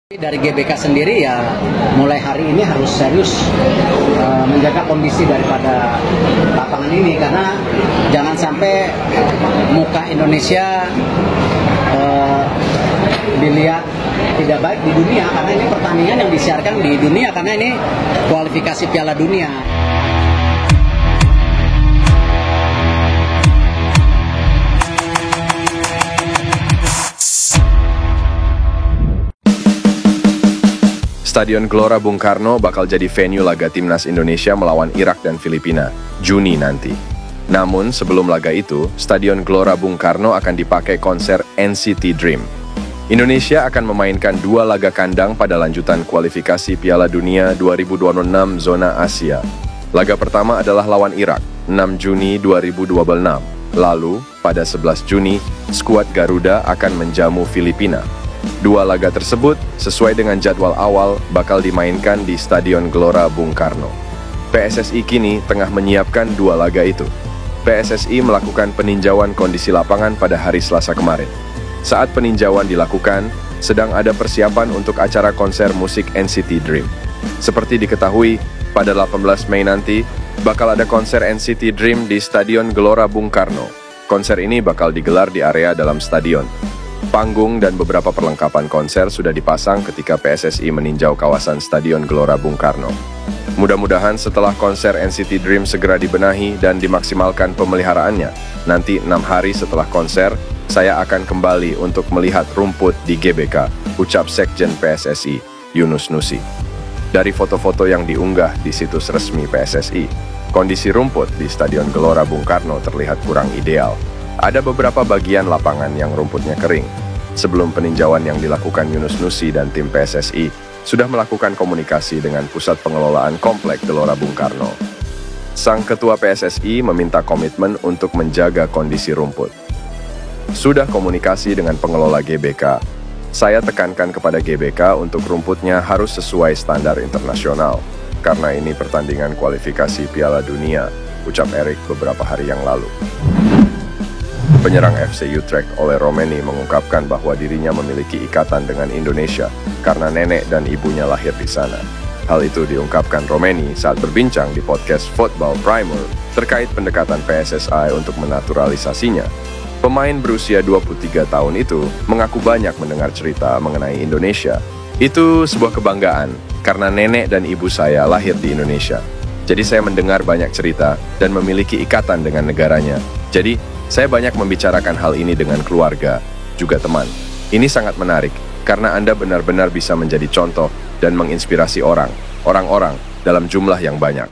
Dari GBK sendiri ya mulai hari ini harus serius menjaga kondisi daripada lapangan ini, karena jangan sampai muka Indonesia dilihat tidak baik di dunia, karena ini pertandingan yang disiarkan di dunia, karena ini kualifikasi Piala Dunia. Stadion Gelora Bung Karno bakal jadi venue laga timnas Indonesia melawan Irak dan Filipina, Juni nanti. Namun, sebelum laga itu, Stadion Gelora Bung Karno akan dipakai konser NCT Dream. Indonesia akan memainkan 2 laga kandang pada lanjutan kualifikasi Piala Dunia 2026 zona Asia. Laga pertama adalah lawan Irak, 6 Juni 2026. Lalu, pada 11 Juni, skuad Garuda akan menjamu Filipina. 2 laga tersebut, sesuai dengan jadwal awal, bakal dimainkan di Stadion Gelora Bung Karno. PSSI kini tengah menyiapkan 2 laga itu. PSSI melakukan peninjauan kondisi lapangan pada hari Selasa kemarin. Saat peninjauan dilakukan, sedang ada persiapan untuk acara konser musik NCT Dream. Seperti diketahui, pada 18 Mei nanti, bakal ada konser NCT Dream di Stadion Gelora Bung Karno. Konser ini bakal digelar di area dalam stadion. Panggung dan beberapa perlengkapan konser sudah dipasang ketika PSSI meninjau kawasan Stadion Gelora Bung Karno. Mudah-mudahan setelah konser NCT Dream segera dibenahi dan dimaksimalkan pemeliharaannya, nanti 6 hari setelah konser, saya akan kembali untuk melihat rumput di GBK, ucap Sekjen PSSI, Yunus Nusi. Dari foto-foto yang diunggah di situs resmi PSSI, kondisi rumput di Stadion Gelora Bung Karno terlihat kurang ideal. Ada beberapa bagian lapangan yang rumputnya kering. Sebelum peninjauan yang dilakukan Yunus Nusi dan tim PSSI, sudah melakukan komunikasi dengan Pusat Pengelolaan Komplek Gelora Bung Karno. Sang Ketua PSSI meminta komitmen untuk menjaga kondisi rumput. Sudah komunikasi dengan pengelola GBK. Saya tekankan kepada GBK untuk rumputnya harus sesuai standar internasional, karena ini pertandingan kualifikasi Piala Dunia, ucap Erik beberapa hari yang lalu. Penyerang FC Utrecht Ole Romeni mengungkapkan bahwa dirinya memiliki ikatan dengan Indonesia karena nenek dan ibunya lahir di sana. Hal itu diungkapkan Romeni saat berbincang di podcast Football Primer terkait pendekatan PSSI untuk menaturalisasinya. Pemain berusia 23 tahun itu mengaku banyak mendengar cerita mengenai Indonesia. Itu sebuah kebanggaan karena nenek dan ibu saya lahir di Indonesia. Jadi saya mendengar banyak cerita dan memiliki ikatan dengan negaranya. Jadi, saya banyak membicarakan hal ini dengan keluarga, juga teman. Ini sangat menarik, karena Anda benar-benar bisa menjadi contoh dan menginspirasi orang-orang dalam jumlah yang banyak.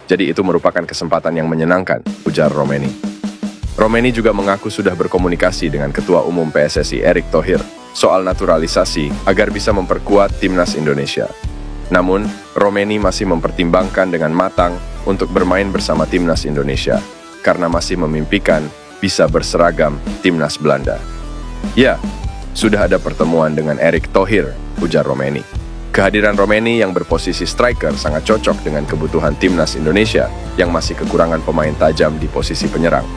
Jadi itu merupakan kesempatan yang menyenangkan, ujar Romeni. Romeni juga mengaku sudah berkomunikasi dengan Ketua Umum PSSI Erick Thohir soal naturalisasi agar bisa memperkuat timnas Indonesia. Namun, Romeni masih mempertimbangkan dengan matang untuk bermain bersama timnas Indonesia, karena masih memimpikan bisa berseragam timnas Belanda. Ya, sudah ada pertemuan dengan Erick Thohir, ujar Romeni. Kehadiran Romeni yang berposisi striker sangat cocok dengan kebutuhan timnas Indonesia yang masih kekurangan pemain tajam di posisi penyerang.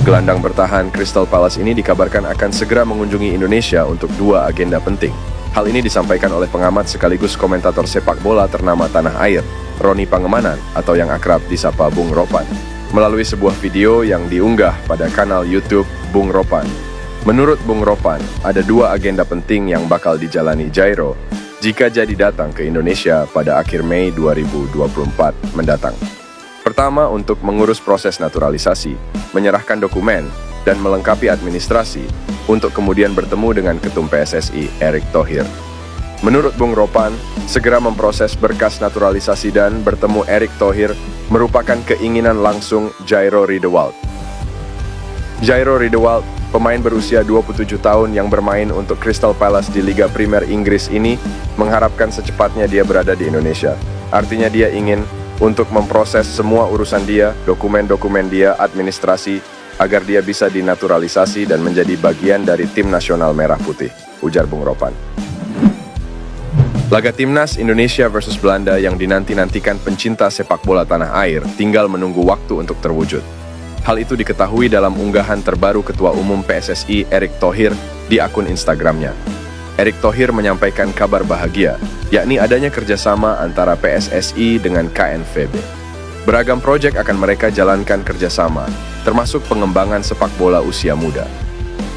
Gelandang bertahan Crystal Palace ini dikabarkan akan segera mengunjungi Indonesia untuk 2 agenda penting. Hal ini disampaikan oleh pengamat sekaligus komentator sepak bola ternama tanah air, Roni Pangemanan atau yang akrab disapa Bung Ropan, melalui sebuah video yang diunggah pada kanal YouTube Bung Ropan. Menurut Bung Ropan, ada 2 agenda penting yang bakal dijalani Jairo jika jadi datang ke Indonesia pada akhir Mei 2024 mendatang. Pertama, untuk mengurus proses naturalisasi, menyerahkan dokumen, dan melengkapi administrasi, untuk kemudian bertemu dengan Ketum PSSI Erick Thohir. Menurut Bung Ropan, segera memproses berkas naturalisasi dan bertemu Erick Thohir merupakan keinginan langsung Jairo Riedewald. Jairo Riedewald, pemain berusia 27 tahun yang bermain untuk Crystal Palace di Liga Primer Inggris ini, mengharapkan secepatnya dia berada di Indonesia. Artinya dia ingin untuk memproses semua urusan dia, dokumen-dokumen dia, administrasi, agar dia bisa dinaturalisasi dan menjadi bagian dari tim nasional merah putih, ujar Bung Ropan. Laga timnas Indonesia versus Belanda yang dinanti-nantikan pencinta sepak bola tanah air tinggal menunggu waktu untuk terwujud. Hal itu diketahui dalam unggahan terbaru Ketua Umum PSSI Erick Thohir di akun Instagramnya. Erick Thohir menyampaikan kabar bahagia, yakni adanya kerjasama antara PSSI dengan KNVB. Beragam proyek akan mereka jalankan kerjasama, termasuk pengembangan sepak bola usia muda.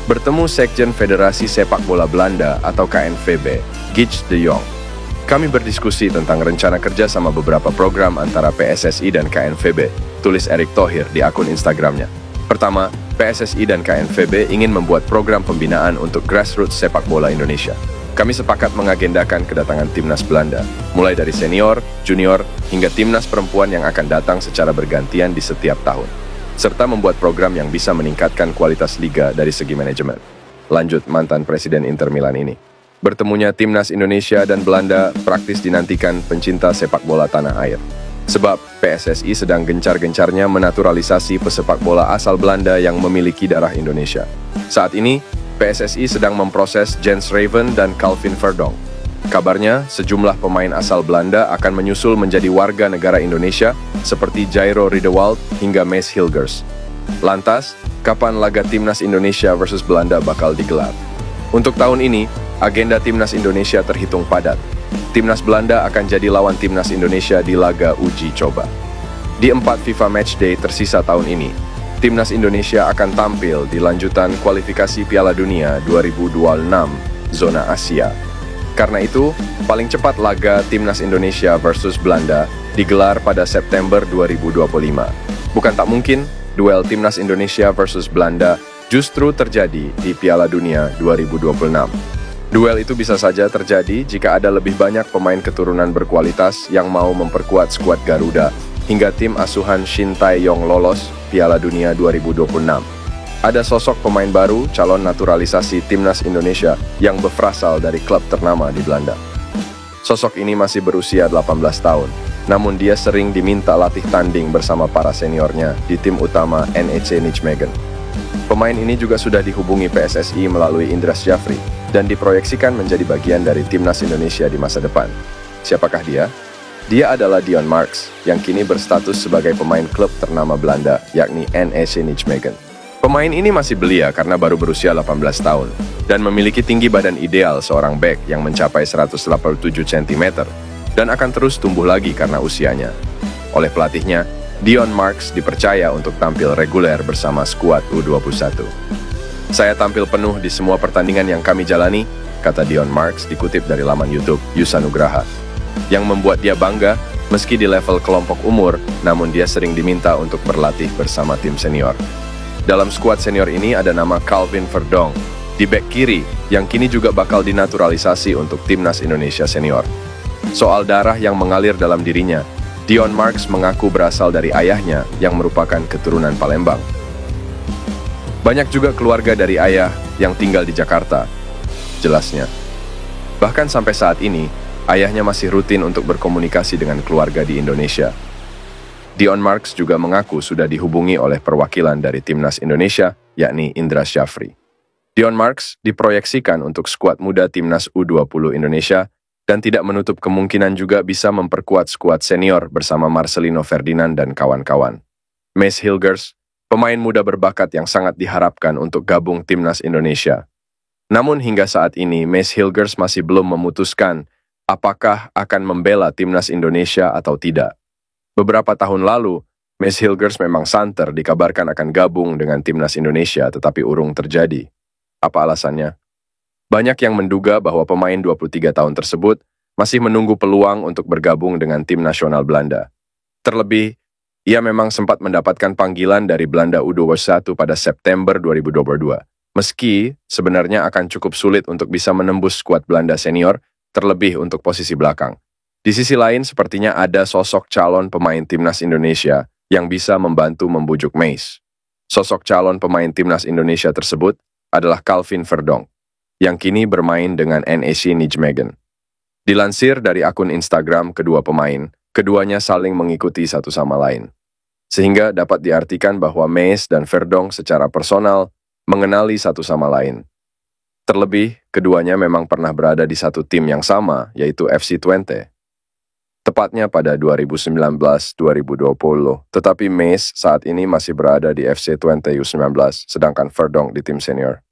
Bertemu Sekjen Federasi Sepak Bola Belanda atau KNVB, Gijs de Jong. Kami berdiskusi tentang rencana kerja sama beberapa program antara PSSI dan KNVB, tulis Erick Thohir di akun Instagramnya. Pertama, PSSI dan KNVB ingin membuat program pembinaan untuk grassroots sepak bola Indonesia. Kami sepakat mengagendakan kedatangan timnas Belanda, mulai dari senior, junior, hingga timnas perempuan yang akan datang secara bergantian di setiap tahun, serta membuat program yang bisa meningkatkan kualitas liga dari segi manajemen. Lanjut mantan Presiden Inter Milan ini. Bertemunya timnas Indonesia dan Belanda praktis dinantikan pencinta sepak bola tanah air. Sebab PSSI sedang gencar-gencarnya menaturalisasi pesepak bola asal Belanda yang memiliki darah Indonesia. Saat ini, PSSI sedang memproses Jens Raven dan Calvin Verdonk. Kabarnya, sejumlah pemain asal Belanda akan menyusul menjadi warga negara Indonesia seperti Jairo Riedewald hingga Mees Hilgers. Lantas, kapan laga timnas Indonesia versus Belanda bakal digelar? Untuk tahun ini, agenda timnas Indonesia terhitung padat. Timnas Belanda akan jadi lawan timnas Indonesia di laga uji coba. Di 4 FIFA Matchday tersisa tahun ini, timnas Indonesia akan tampil di lanjutan kualifikasi Piala Dunia 2026 zona Asia. Karena itu, paling cepat laga timnas Indonesia versus Belanda digelar pada September 2025. Bukan tak mungkin, duel timnas Indonesia versus Belanda justru terjadi di Piala Dunia 2026. Duel itu bisa saja terjadi jika ada lebih banyak pemain keturunan berkualitas yang mau memperkuat skuad Garuda hingga tim asuhan Shin Tae-yong lolos Piala Dunia 2026. Ada sosok pemain baru calon naturalisasi timnas Indonesia yang berasal dari klub ternama di Belanda. Sosok ini masih berusia 18 tahun, namun dia sering diminta latih tanding bersama para seniornya di tim utama NEC Nijmegen. Pemain ini juga sudah dihubungi PSSI melalui Indra Syafri dan diproyeksikan menjadi bagian dari timnas Indonesia di masa depan. Siapakah dia? Dia adalah Dion Marks, yang kini berstatus sebagai pemain klub ternama Belanda, yakni NEC Nijmegen. Pemain ini masih belia karena baru berusia 18 tahun dan memiliki tinggi badan ideal seorang bek yang mencapai 187 cm dan akan terus tumbuh lagi karena usianya. Oleh pelatihnya, Dion Marks dipercaya untuk tampil reguler bersama skuad U21. Saya tampil penuh di semua pertandingan yang kami jalani, kata Dion Marks dikutip dari laman YouTube Yusanugraha. Yang membuat dia bangga, meski di level kelompok umur, namun dia sering diminta untuk berlatih bersama tim senior. Dalam skuad senior ini ada nama Calvin Verdonk, di bek kiri, yang kini juga bakal dinaturalisasi untuk timnas Indonesia senior. Soal darah yang mengalir dalam dirinya, Dion Marks mengaku berasal dari ayahnya yang merupakan keturunan Palembang. Banyak juga keluarga dari ayah yang tinggal di Jakarta, jelasnya. Bahkan sampai saat ini, ayahnya masih rutin untuk berkomunikasi dengan keluarga di Indonesia. Dion Marks juga mengaku sudah dihubungi oleh perwakilan dari timnas Indonesia, yakni Indra Syafri. Dion Marks diproyeksikan untuk skuad muda timnas U20 Indonesia dan tidak menutup kemungkinan juga bisa memperkuat skuad senior bersama Marcelino Ferdinand dan kawan-kawan. Mees Hilgers, pemain muda berbakat yang sangat diharapkan untuk gabung timnas Indonesia. Namun hingga saat ini, Mees Hilgers masih belum memutuskan apakah akan membela timnas Indonesia atau tidak. Beberapa tahun lalu, Mees Hilgers memang santer dikabarkan akan gabung dengan timnas Indonesia tetapi urung terjadi. Apa alasannya? Banyak yang menduga bahwa pemain 23 tahun tersebut masih menunggu peluang untuk bergabung dengan tim nasional Belanda. Terlebih, ia memang sempat mendapatkan panggilan dari Belanda U21 pada September 2022. Meski sebenarnya akan cukup sulit untuk bisa menembus skuad Belanda senior, terlebih untuk posisi belakang. Di sisi lain, sepertinya ada sosok calon pemain timnas Indonesia yang bisa membantu membujuk Mees. Sosok calon pemain timnas Indonesia tersebut adalah Calvin Verdonk, yang kini bermain dengan NEC Nijmegen. Dilansir dari akun Instagram kedua pemain, keduanya saling mengikuti satu sama lain. Sehingga dapat diartikan bahwa Mees dan Verdonk secara personal mengenali satu sama lain. Terlebih, keduanya memang pernah berada di satu tim yang sama, yaitu FC Twente. Tepatnya pada 2019-2020, tetapi Mees saat ini masih berada di FC Twente U19, sedangkan Verdonk di tim senior.